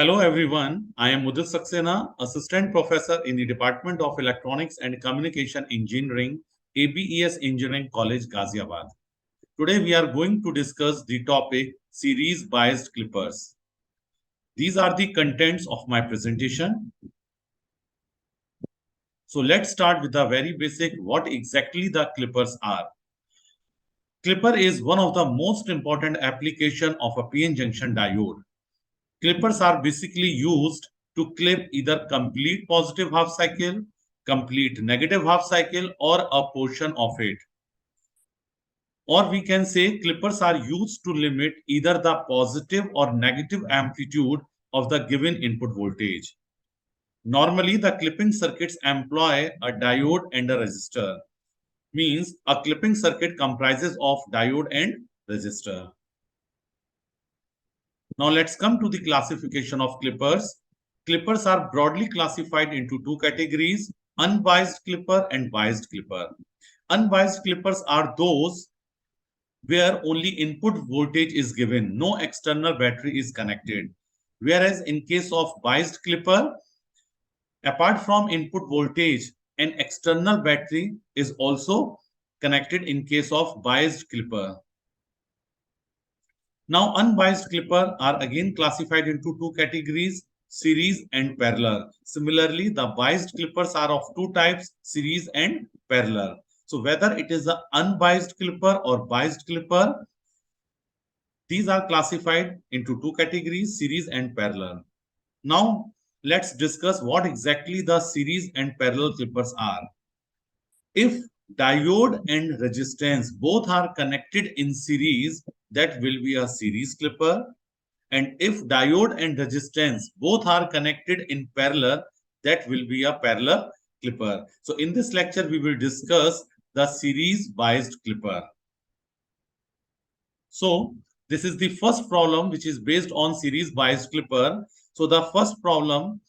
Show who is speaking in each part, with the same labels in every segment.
Speaker 1: Hello everyone, I am Mudit Saxena, Assistant Professor in the Department of Electronics and Communication Engineering, ABES Engineering College, Ghaziabad. Today we are going to discuss the topic series biased clippers. These are the contents of my presentation. So let's start with the very basic what exactly the clippers are. Clipper is one of the most important application of a PN junction diode. Clippers are basically used to clip either complete positive half cycle, complete negative half cycle, or a portion of it. Or we can say clippers are used to limit either the positive or negative amplitude of the given input voltage. Normally, the clipping circuits employ a diode and a resistor. Means a clipping circuit comprises of diode and resistor. Now let's come to the classification of clippers. Clippers are broadly classified into two categories, unbiased clipper and biased clipper. Unbiased clippers are those where only input voltage is given, no external battery is connected. Whereas in case of biased clipper, apart from input voltage, an external battery is also connected in case of biased clipper. Now, unbiased clipper are again classified into two categories, series and parallel. Similarly, the biased clippers are of two types, series and parallel. So whether it is an unbiased clipper or biased clipper, these are classified into two categories, series and parallel. Now, let's discuss what exactly the series and parallel clippers are. If diode and resistance both are connected in series, that will be a series clipper. And if diode and resistance both are connected in parallel, that will be a parallel clipper. So in this lecture, we will discuss the series biased clipper. So this is the first problem which is based on series biased clipper. So the first problem,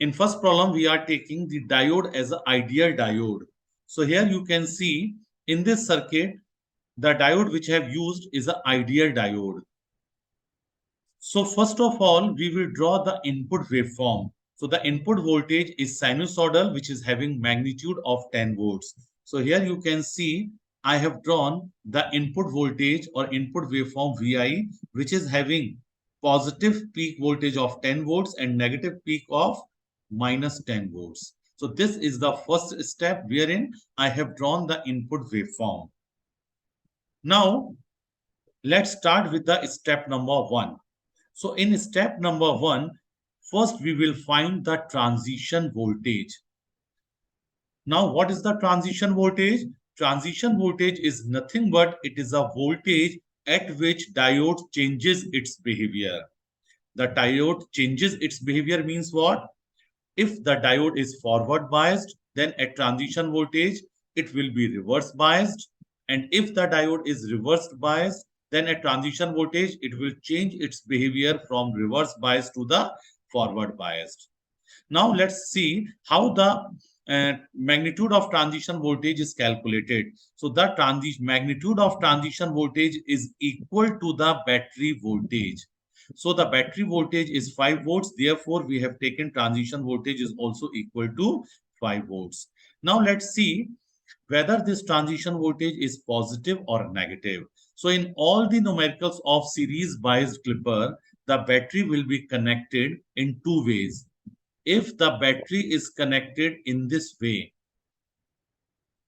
Speaker 1: in first problem, we are taking the diode as an ideal diode. So here you can see in this circuit, the diode which I have used is an ideal diode. So first of all, we will draw the input waveform. So the input voltage is sinusoidal, which is having magnitude of 10 volts. So here you can see I have drawn the input voltage or input waveform VI, which is having positive peak voltage of 10 volts and negative peak of minus 10 volts. So this is the first step wherein I have drawn the input waveform. Now, let's start with the step number 1. So in step number 1, first we will find the transition voltage. Now, what is the transition voltage? Transition voltage is nothing but it is a voltage at which diode changes its behavior. The diode changes its behavior means what? If the diode is forward biased, then at transition voltage, it will be reverse biased. And if the diode is reverse biased, then at transition voltage, it will change its behavior from reverse biased to the forward biased. Now let's see how the magnitude of transition voltage is calculated. So the magnitude of transition voltage is equal to the battery voltage. So the battery voltage is 5 volts. Therefore, we have taken transition voltage is also equal to 5 volts. Now let's see whether this transition voltage is positive or negative. So in all the numericals of series biased clipper, the battery will be connected in two ways. If the battery is connected in this way,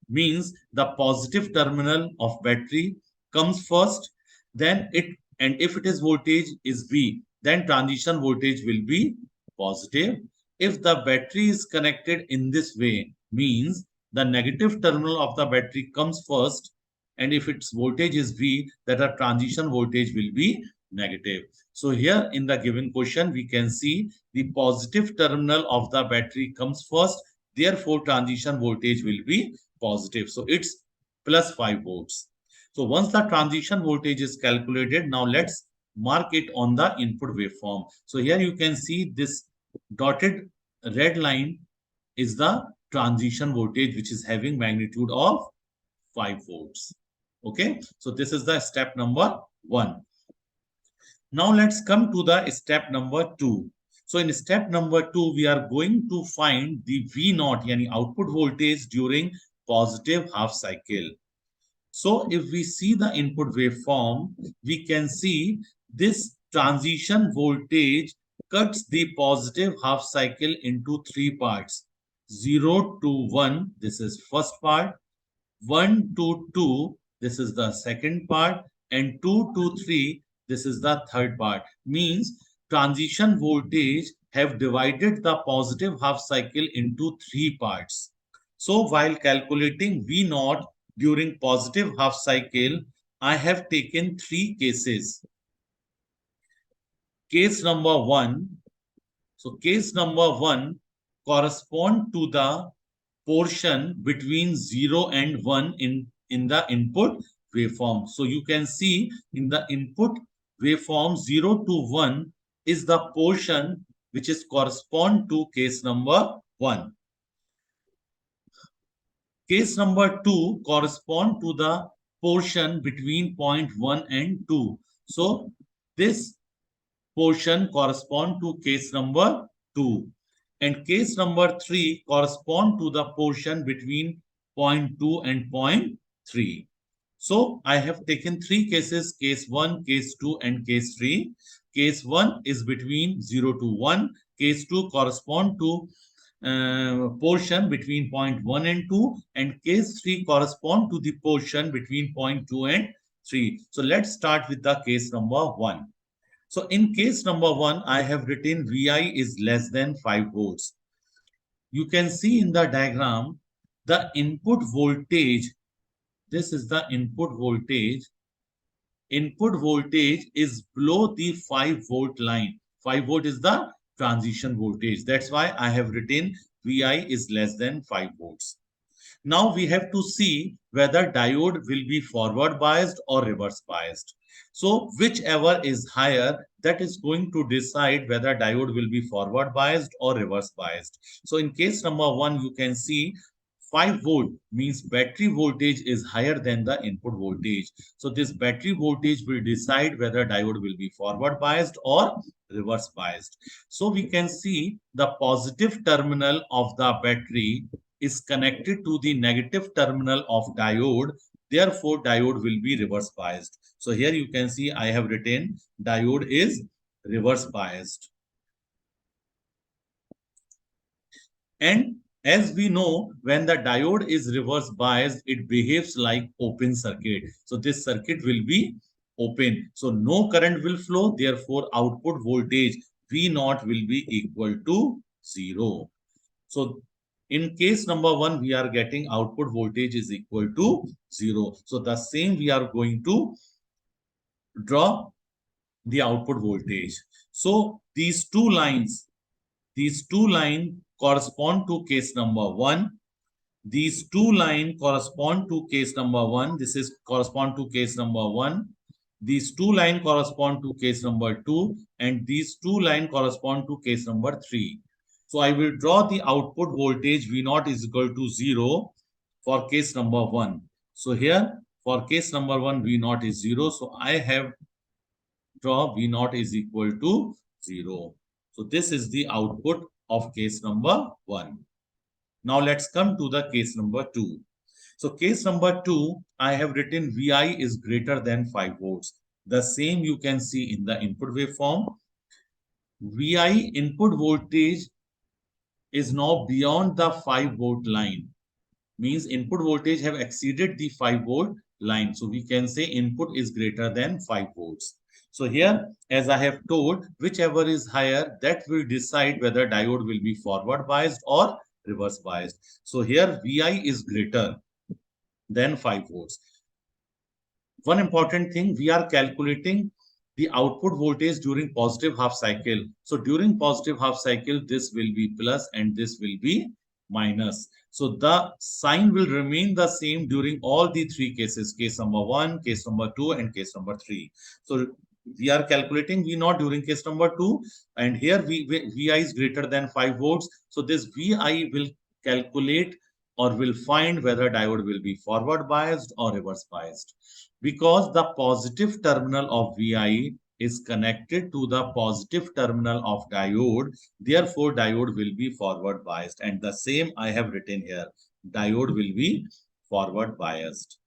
Speaker 1: means the positive terminal of battery comes first, then it, and if it is voltage is V, then transition voltage will be positive. If the battery is connected in this way, means the negative terminal of the battery comes first, and if its voltage is V, that a transition voltage will be negative. So here in the given question, we can see the positive terminal of the battery comes first, therefore transition voltage will be positive. So it's plus 5 volts. So once the transition voltage is calculated, now let's mark it on the input waveform. So here you can see this dotted red line is the transition voltage which is having magnitude of 5 volts. Okay, so this is the step number 1. Now let's come to the step number 2. So in step number 2, we are going to find the V naught, yani output voltage during positive half cycle. So if we see the input waveform, we can see this transition voltage cuts the positive half cycle into three parts. 0 to 1, this is first part. 1 to 2, this is the second part. And 2 to 3, this is the third part. Means transition voltage have divided the positive half cycle into three parts. So while calculating V naught during positive half cycle, I have taken three cases. Case number 1. So case number 1 correspond to the portion between 0 and 1 in the input waveform. So you can see in the input waveform 0 to 1 is the portion which is correspond to case number 1. Case number 2 correspond to the portion between point 1 and 2. So this portion correspond to case number 2. And case number 3 correspond to the portion between point 2 and point 3. So I have taken three cases, case 1, case 2 and case 3. Case 1 is between 0 to 1. Case 2 correspond to portion between point 1 and 2, and case 3 correspond to the portion between point 2 and 3. So let's start with the case number 1. So in case number 1, I have written Vi is less than 5 volts. You can see in the diagram, the input voltage, this is the input voltage. Input voltage is below the 5 volt line. 5 volt is the transition voltage. That's why I have written Vi is less than 5 volts. Now we have to see whether diode will be forward biased or reverse biased. So whichever is higher, that is going to decide whether diode will be forward biased or reverse biased. So in case number 1, you can see 5 volt means battery voltage is higher than the input voltage. So this battery voltage will decide whether diode will be forward biased or reverse biased. So we can see the positive terminal of the battery is connected to the negative terminal of diode. Therefore, diode will be reverse biased. So here you can see I have written diode is reverse biased. And as we know, when the diode is reverse biased, it behaves like open circuit. So this circuit will be open. So no current will flow. Therefore, output voltage V naught will be equal to 0. So in case number 1, we are getting output voltage is equal to 0. So the same we are going to draw the output voltage. So these two lines correspond to case number 1. These two lines correspond to case number 1. This is correspond to case number 1. These two lines correspond to case number 2. And these two lines correspond to case number 3. So I will draw the output voltage V naught is equal to 0 for case number 1. So here for case number 1, V naught is 0. So I have draw V naught is equal to 0. So this is the output of case number 1. Now let's come to the case number 2. So case number 2, I have written Vi is greater than 5 volts. The same you can see in the input waveform. Vi input voltage is now beyond the 5 volt line. Means input voltage have exceeded the 5 volt line. So we can say input is greater than 5 volts. So here, as I have told, whichever is higher, that will decide whether diode will be forward biased or reverse biased. So here Vi is greater than 5 volts. One important thing, we are calculating the output voltage during positive half cycle. So during positive half cycle, this will be plus and this will be minus. So the sign will remain the same during all the three cases, case number 1, case number 2, and case number 3. So we are calculating V naught during case number 2, and here Vi is greater than 5 volts. So this Vi will calculate or will find whether diode will be forward biased or reverse biased. Because the positive terminal of Vi is connected to the positive terminal of diode. Therefore, diode will be forward biased. And the same I have written here. Diode will be forward biased.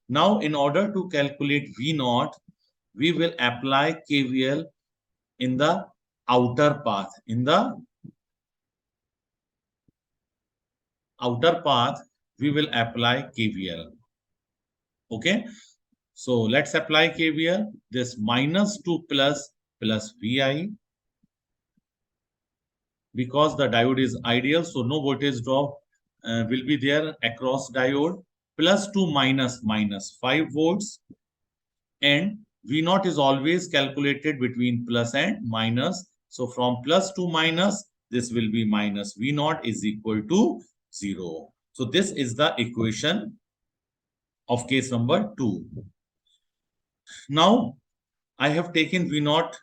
Speaker 1: Now, in order to calculate V naught, we will apply KVL in the outer path. In the outer path, we will apply KVL. Okay. So let's apply KVL. This minus 2 plus VI, because the diode is ideal, so no voltage drop will be there across diode. Plus 2 minus 5 volts, and V naught is always calculated between plus and minus. So from plus to minus, this will be minus V naught is equal to 0. So this is the equation of case number 2. Now I have taken V naught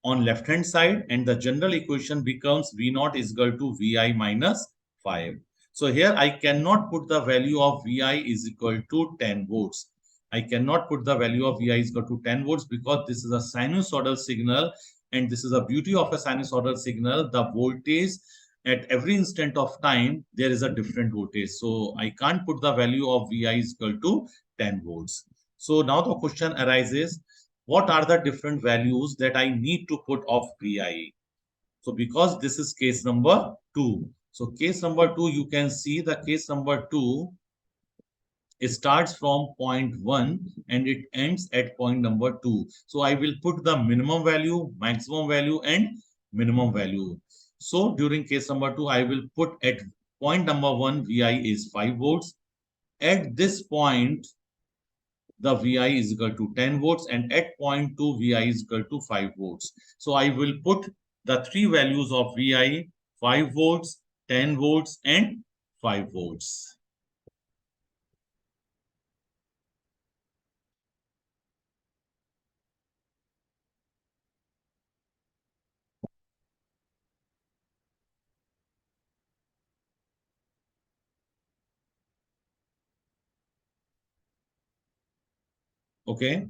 Speaker 1: on left hand side, and the general equation becomes V naught is equal to Vi minus 5. So here I cannot put the value of Vi is equal to 10 volts. I cannot put the value of Vi is equal to 10 volts because this is a sinusoidal signal, and this is the beauty of a sinusoidal signal. The voltage at every instant of time, there is a different voltage. So I can't put the value of Vi is equal to 10 volts. So now the question arises, what are the different values that I need to put of VI? So because this is case number 2. So case number 2, you can see the case number 2, it starts from point 1 and it ends at point number 2. So I will put the minimum value, maximum value and minimum value. So during case number 2, I will put at point number 1, VI is 5 volts. At this point, the VI is equal to 10 volts, and at point 2, VI is equal to 5 volts. So I will put the three values of VI, 5 volts, 10 volts, and 5 volts. Okay.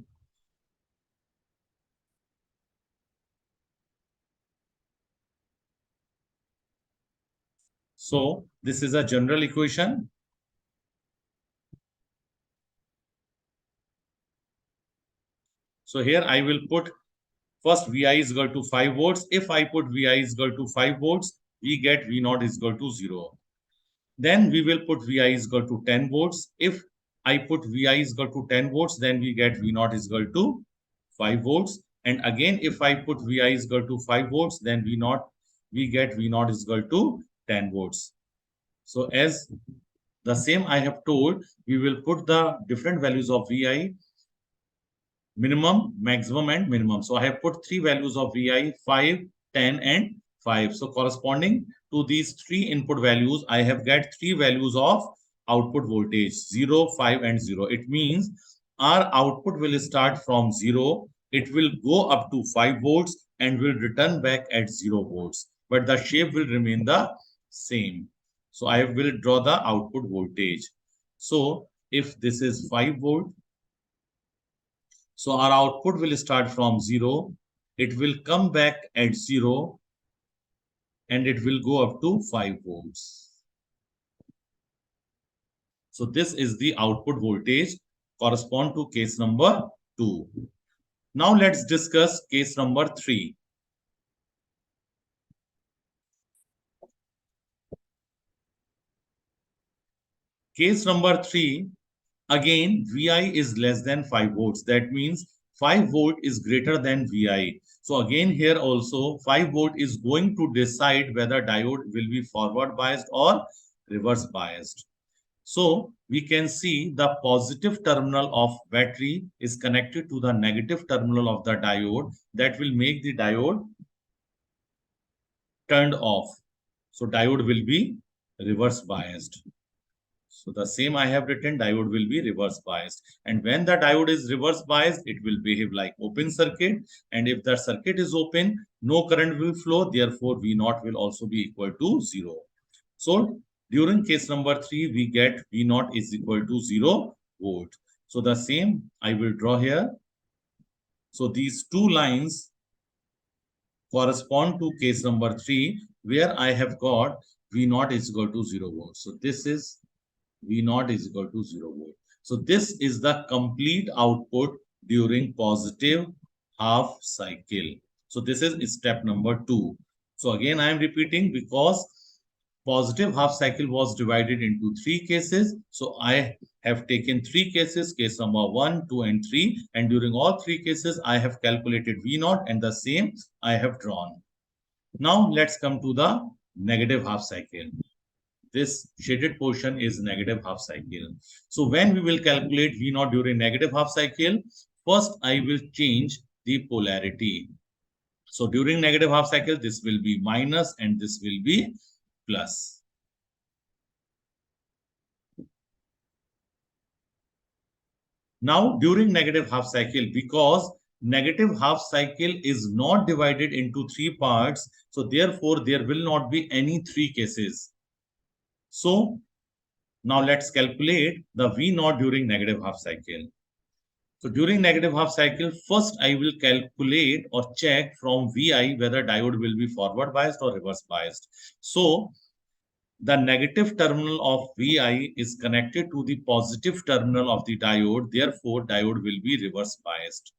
Speaker 1: So this is a general equation. So here I will put first VI is equal to 5 volts. If I put VI is equal to 5 volts, we get V naught is equal to 0. Then we will put VI is equal to 10 volts. If I put VI is equal to 10 volts, then we get V naught is equal to 5 volts. And again, if I put VI is equal to 5 volts, then we get V naught is equal to 10 volts. So as the same I have told, we will put the different values of VI, minimum, maximum, and minimum. So I have put three values of VI, 5, 10, and 5. So corresponding to these three input values, I have got three values of output voltage, 0, 5, and 0. It means our output will start from 0. It will go up to 5 volts and will return back at 0 volts. But the shape will remain the same. So I will draw the output voltage. So if this is 5 volt, so our output will start from 0. It will come back at 0 and it will go up to 5 volts. So this is the output voltage correspond to case number 2. Now let's discuss case number 3. Case number 3, again, VI is less than 5 volts. That means 5 volt is greater than VI. So again, here also 5 volt is going to decide whether diode will be forward biased or reverse biased. So we can see the positive terminal of battery is connected to the negative terminal of the diode. That will make the diode turned off. So diode will be reverse biased. So the same I have written, diode will be reverse biased. And when the diode is reverse biased, it will behave like open circuit. And if the circuit is open, no current will flow. Therefore, V naught will also be equal to 0. So during case number 3, we get V naught is equal to 0 volt. So the same I will draw here. So these two lines correspond to case number 3, where I have got V naught is equal to 0 volt. So this is V naught is equal to 0 volt. So this is the complete output during positive half cycle. So this is step number 2. So again, I am repeating because positive half cycle was divided into 3 cases. So I have taken 3 cases, case number 1, 2, and 3. And during all 3 cases, I have calculated V naught and the same I have drawn. Now let's come to the negative half cycle. This shaded portion is negative half cycle. So when we will calculate V naught during negative half cycle, first I will change the polarity. So during negative half cycle, this will be minus and this will be plus. Now during negative half cycle, because negative half cycle is not divided into 3 parts, so therefore there will not be any 3 cases. So now let's calculate the V naught during negative half cycle. So during negative half cycle, first I will calculate or check from VI whether diode will be forward biased or reverse biased. So the negative terminal of VI is connected to the positive terminal of the diode. Therefore, diode will be reverse biased.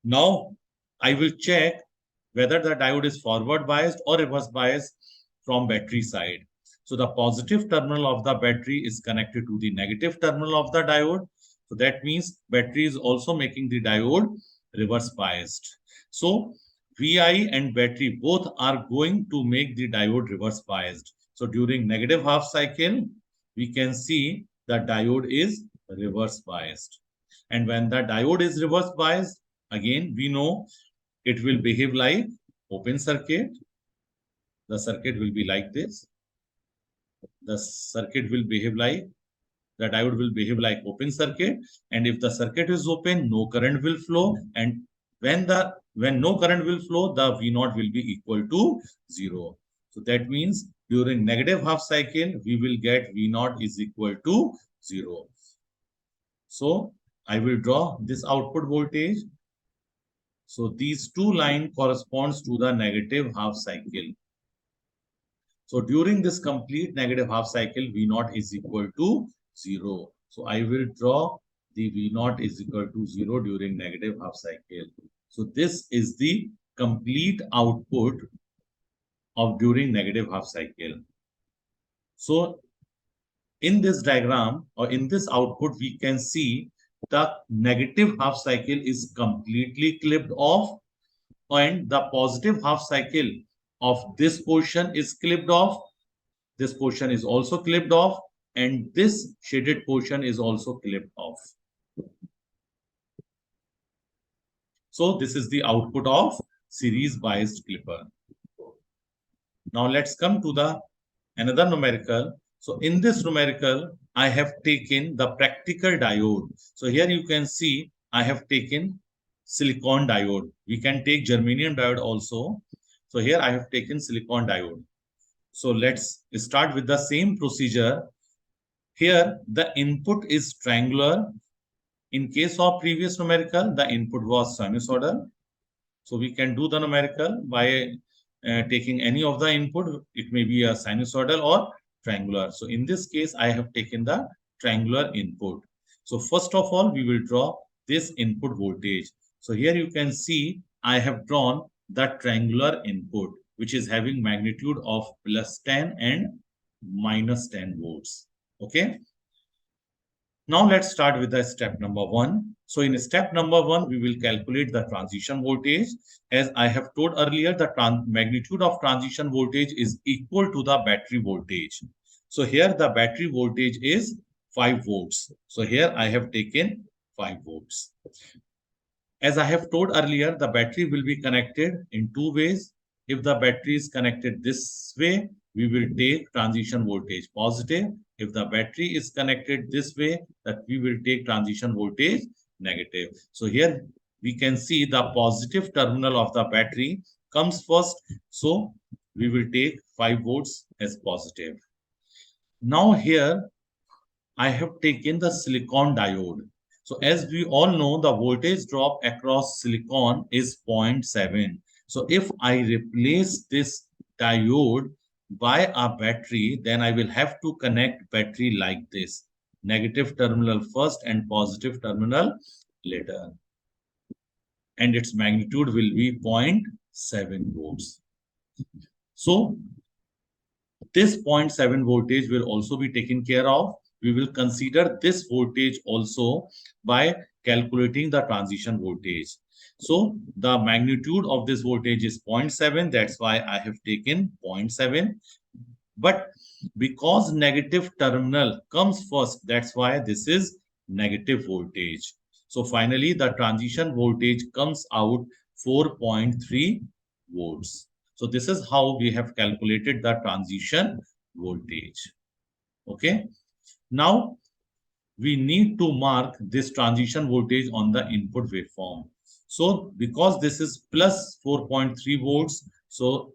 Speaker 1: Now I will check whether the diode is forward biased or reverse biased from battery side. So the positive terminal of the battery is connected to the negative terminal of the diode. So that means battery is also making the diode reverse biased. So VI and battery both are going to make the diode reverse biased. So during negative half cycle, we can see the diode is reverse biased. And when the diode is reverse biased, again, we know it will behave like open circuit. The circuit will be like this. The circuit will behave like, the diode will behave like open circuit. And if the circuit is open, no current will flow. And when no current will flow, the V naught will be equal to 0. So that means during negative half cycle, we will get V naught is equal to 0. So I will draw this output voltage. So these two lines corresponds to the negative half cycle. So during this complete negative half cycle, V naught is equal to 0. So I will draw the V naught is equal to 0 during negative half cycle. So this is the complete output of during negative half cycle. So in this diagram or in this output, we can see the negative half cycle is completely clipped off and the positive half cycle of this portion is clipped off. This portion is also clipped off and this shaded portion is also clipped off. So this is the output of series biased clipper. Now let's come to the another numerical. So in this numerical, I have taken the practical diode. So here you can see I have taken silicon diode. We can take germanium diode also. So here I have taken silicon diode. So let's start with the same procedure. Here the input is triangular. In case of previous numerical, the input was sinusoidal. So we can do the numerical by taking any of the input. It may be a sinusoidal or triangular. So in this case, I have taken the triangular input. So first of all, we will draw this input voltage. So here you can see I have drawn the triangular input, which is having magnitude of plus 10 and minus 10 volts. Okay. Now let's start with the step number 1. So in step number 1, we will calculate the transition voltage. As I have told earlier, the magnitude of transition voltage is equal to the battery voltage. So here the battery voltage is 5 volts. So here I have taken 5 volts. As I have told earlier, the battery will be connected in 2 ways. If the battery is connected this way, we will take transition voltage positive. If the battery is connected this way, that we will take transition voltage negative. So here we can see the positive terminal of the battery comes first. So we will take 5 volts as positive. Now here I have taken the silicon diode. So as we all know, the voltage drop across silicon is 0.7. So if I replace this diode by a battery, then I will have to connect battery like this. Negative terminal first and positive terminal later. And its magnitude will be 0.7 volts. So this 0.7 voltage will also be taken care of. We will consider this voltage also by calculating the transition voltage. So the magnitude of this voltage is 0.7. That's why I have taken 0.7. But because negative terminal comes first, that's why this is negative voltage. So finally, the transition voltage comes out 4.3 volts. So this is how we have calculated the transition voltage. Okay. Now we need to mark this transition voltage on the input waveform. So because this is plus 4.3 volts, so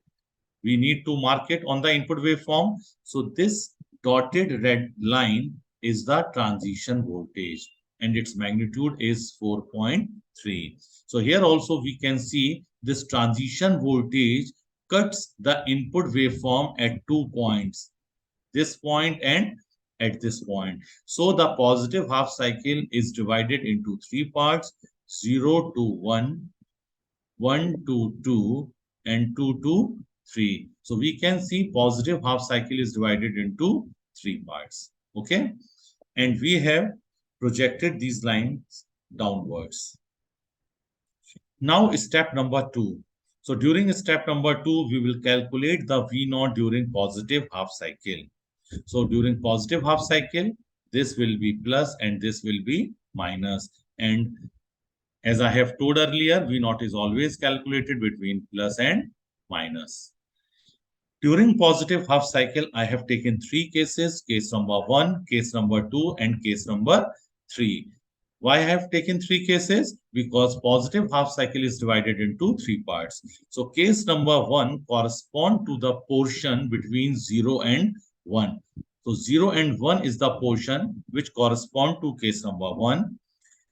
Speaker 1: we need to mark it on the input waveform. So this dotted red line is the transition voltage and its magnitude is 4.3. So here also we can see this transition voltage cuts the input waveform at 2 points, this point and at this point. So the positive half cycle is divided into 3 parts, 0 to 1, 1 to 2, and 2 to 3. So we can see positive half cycle is divided into 3 parts. Okay. And we have projected these lines downwards. Now step number 2. So during step number 2, we will calculate the V0 during positive half cycle. So during positive half cycle, this will be plus and this will be minus. And as I have told earlier, V0 is always calculated between plus and minus. During positive half cycle, I have taken 3 cases, case number 1, case number 2, and case number 3. Why I have taken 3 cases? Because positive half cycle is divided into 3 parts. So case number 1 corresponds to the portion between 0 and 1. So 0 and 1 is the portion which correspond to case number 1.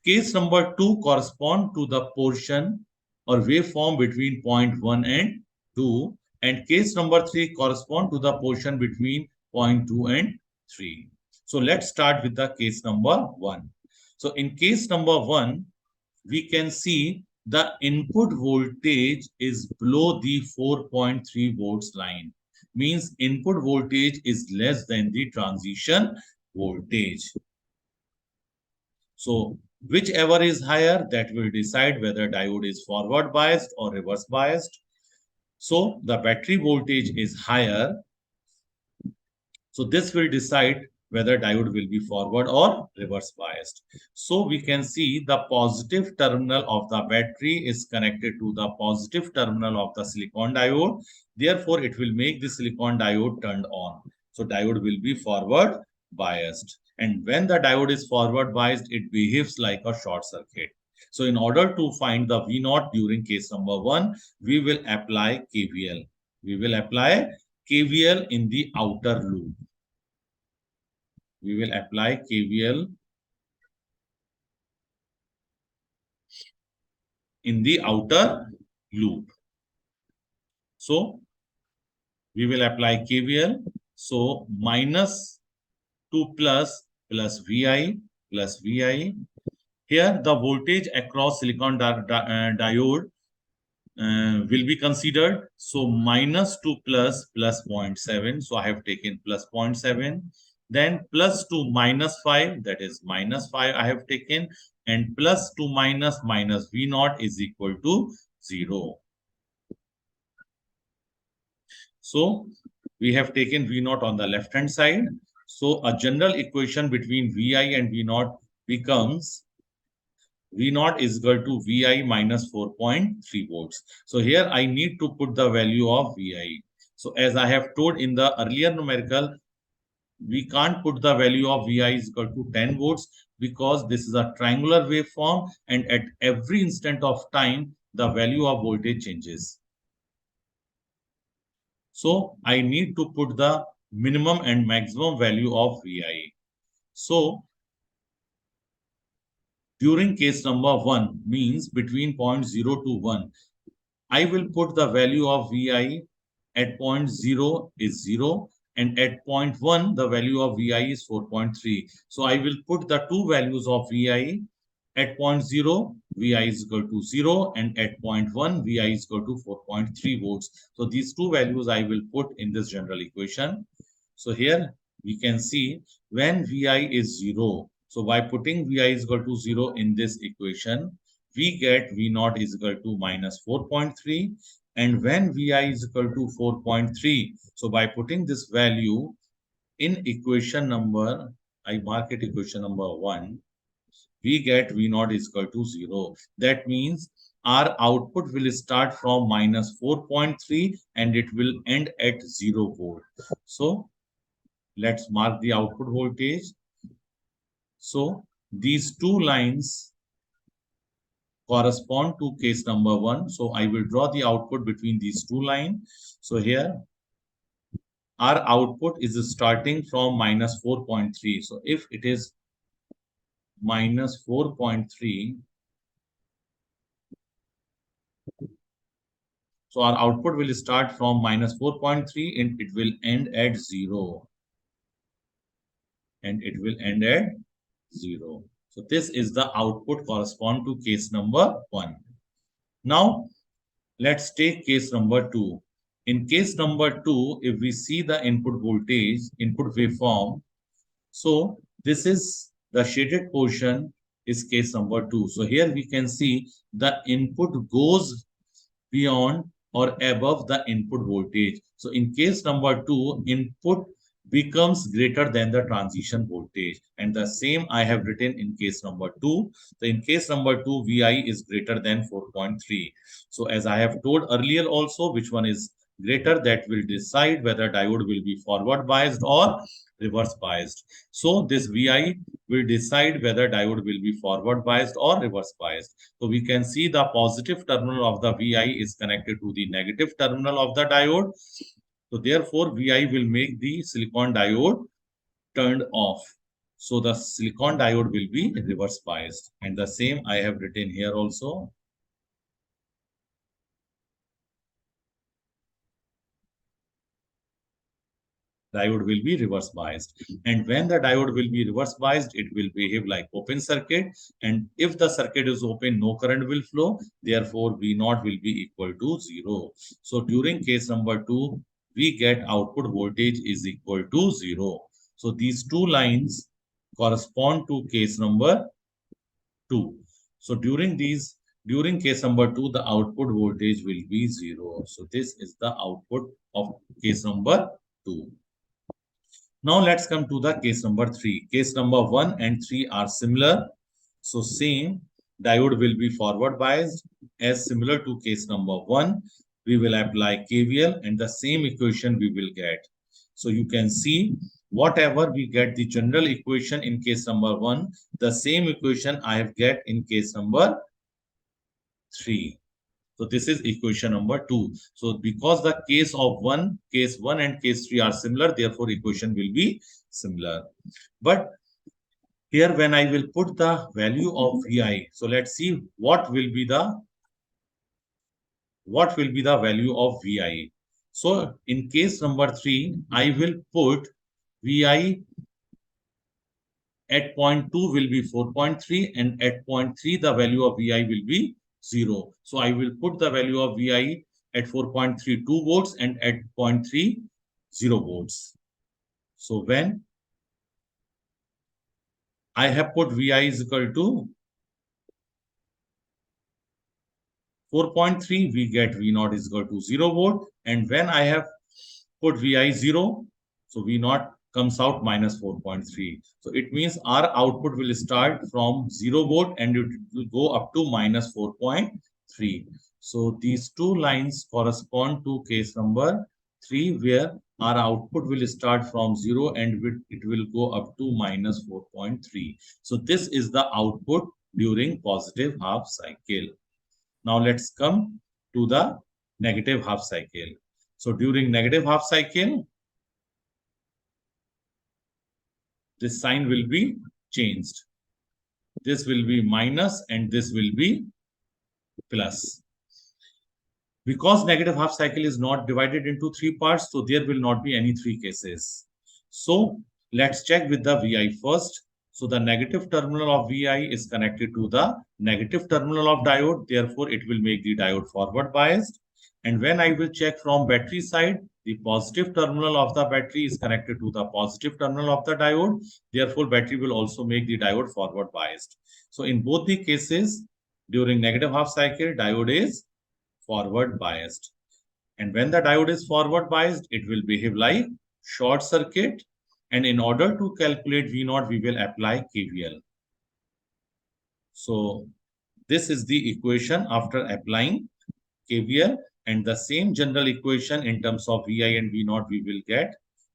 Speaker 1: Case number 2 correspond to the portion or waveform between point 1 and 2. And case number 3 correspond to the portion between point 2 and 3. So let's start with the case number 1. So in case number 1, we can see the input voltage is below the 4.3 volts line. Means input voltage is less than the transition voltage. So whichever is higher, that will decide whether diode is forward biased or reverse biased. So the battery voltage is higher. So this will decide whether diode will be forward or reverse biased. So we can see the positive terminal of the battery is connected to the positive terminal of the silicon diode. Therefore, it will make the silicon diode turned on. So diode will be forward biased. And when the diode is forward biased, it behaves like a short circuit. So in order to find the V0 during case number 1, we will apply KVL. We will apply KVL in the outer loop. We will apply KVL in the outer loop. So we will apply KVL. So minus to plus VI plus VI. Here the voltage across silicon diode will be considered. So minus to plus 0.7. So I have taken plus 0.7. Then plus to minus 5, that is minus 5 I have taken. And plus to minus V0 is equal to 0. So we have taken V0 on the left hand side. So a general equation between VI and V0 becomes V0 is equal to VI minus 4.3 volts. So here I need to put the value of VI. So as I have told in the earlier numerical, we can't put the value of VI is equal to 10 volts because this is a triangular waveform and at every instant of time, the value of voltage changes. So I need to put the minimum and maximum value of VI. So During case number 1 means between point 0 to 1, I will put the value of Vi at point 0 is 0 and at point 1 the value of Vi is 4.3. So I will put the two values of Vi at point 0, Vi is equal to 0 and at point 1 Vi is equal to 4.3 volts. So these two values I will put in this general equation. So here we can see when Vi is 0. So by putting Vi is equal to 0 in this equation, we get V naught is equal to minus 4.3. And when Vi is equal to 4.3, so by putting this value in equation number, I mark it equation number 1, we get V naught is equal to 0. That means our output will start from minus 4.3 and it will end at 0 volt. So let's mark the output voltage. So these two lines correspond to case number 1. So I will draw the output between these two lines. So here our output is starting from minus 4.3. So if it is minus 4.3, so our output will start from minus 4.3 and it will end at 0. And it will end at 0. So this is the output correspond to case number 1. Now let's take case number 2. In case number 2, if we see the input voltage, input waveform, so this is the shaded portion is case number 2. So here we can see the input goes beyond or above the input voltage. So in case number 2, input becomes greater than the transition voltage. And the same I have written in case number 2. So in case number 2, Vi is greater than 4.3. So as I have told earlier also, which one is greater, that will decide whether diode will be forward biased or reverse biased. So this Vi will decide whether diode will be forward biased or reverse biased. So we can see the positive terminal of the Vi is connected to the negative terminal of the diode. So therefore, Vi will make the silicon diode turned off. So the silicon diode will be reverse biased. And the same I have written here also. Diode will be reverse biased. And when the diode will be reverse biased, it will behave like open circuit. And if the circuit is open, no current will flow. Therefore, V naught will be equal to 0. So during case number 2, we get output voltage is equal to 0. So these two lines correspond to case number 2. So during case number 2, the output voltage will be 0. So this is the output of case number 2. Now let's come to the case number 3. Case number 1 and 3 are similar. So same diode will be forward biased as similar to case number 1. We will apply KVL and the same equation we will get. So you can see whatever we get the general equation in case number 1, the same equation I have get in case number 3. So this is equation number 2. So because the case 1 and case 3 are similar, therefore equation will be similar. But here when I will put the value of Vi, so let's see what will be the value of Vi. So in case number 3, I will put Vi at point 2 will be 4.3 and at point 3 the value of Vi will be 0. So I will put the value of Vi at 4.32 volts and at 0.3 0 volts. So when I have put Vi is equal to 4.3, we get V naught is equal to 0 volt. And when I have put Vi 0, so V naught comes out minus 4.3. So it means our output will start from 0 volt and it will go up to minus 4.3. So these two lines correspond to case number 3 where our output will start from 0 and it will go up to minus 4.3. So this is the output during positive half cycle. Now let's come to the negative half cycle. So during negative half cycle, this sign will be changed. this will be minus, and this will be plus. Because negative half cycle is not divided into three parts, so there will not be any three cases. So let's check with the VI first. So the negative terminal of VI is connected to the negative terminal of diode. Therefore, it will make the diode forward biased. And when I will check from battery side, the positive terminal of the battery is connected to the positive terminal of the diode. Therefore, battery will also make the diode forward biased. So in both the cases, during negative half cycle, diode is forward biased. And when the diode is forward biased, it will behave like short circuit. And in order to calculate V0, we will apply KVL. So this is the equation after applying KVL, and the same general equation in terms of VI and V0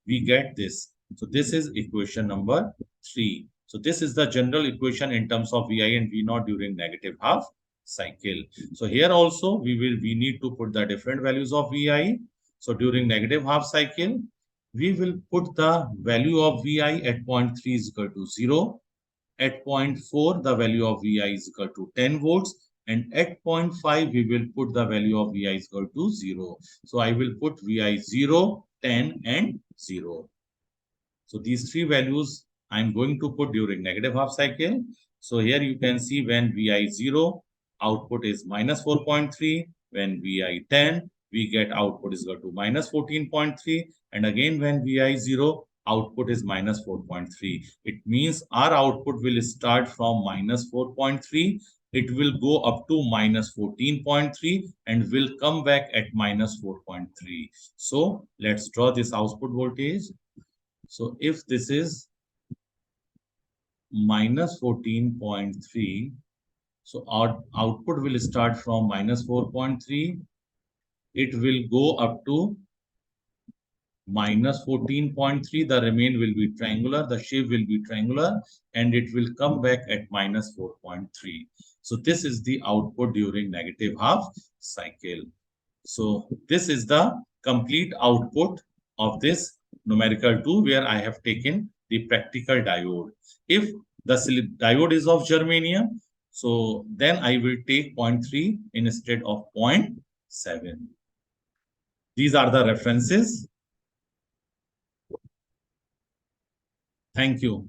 Speaker 1: we get this. So this is equation number 3. So this is the general equation in terms of VI and V0 during negative half cycle. So here also we need to put the different values of VI. So during negative half cycle, we will put the value of VI at 0.3 is equal to 0. At 0.4, the value of VI is equal to 10 volts. And at 0.5, we will put the value of VI is equal to 0. So I will put VI 0, 10, and 0. So these three values I'm going to put during negative half cycle. So here you can see when VI 0, output is minus 4.3. When VI 10, we get output is equal to minus 14.3. And again, when VI 0, output is minus 4.3. It means our output will start from minus 4.3. It will go up to minus 14.3 and will come back at minus 4.3. So let's draw this output voltage. So if this is minus 14.3, so our output will start from minus 4.3. It will go up to minus 14.3. The remain will be triangular. The shape will be triangular, and it will come back at minus 4.3. So this is the output during negative half cycle. So this is the complete output of this numerical 2, where I have taken the practical diode. If the diode is of germanium, so then I will take 0.3 instead of 0.7. These are the references. Thank you.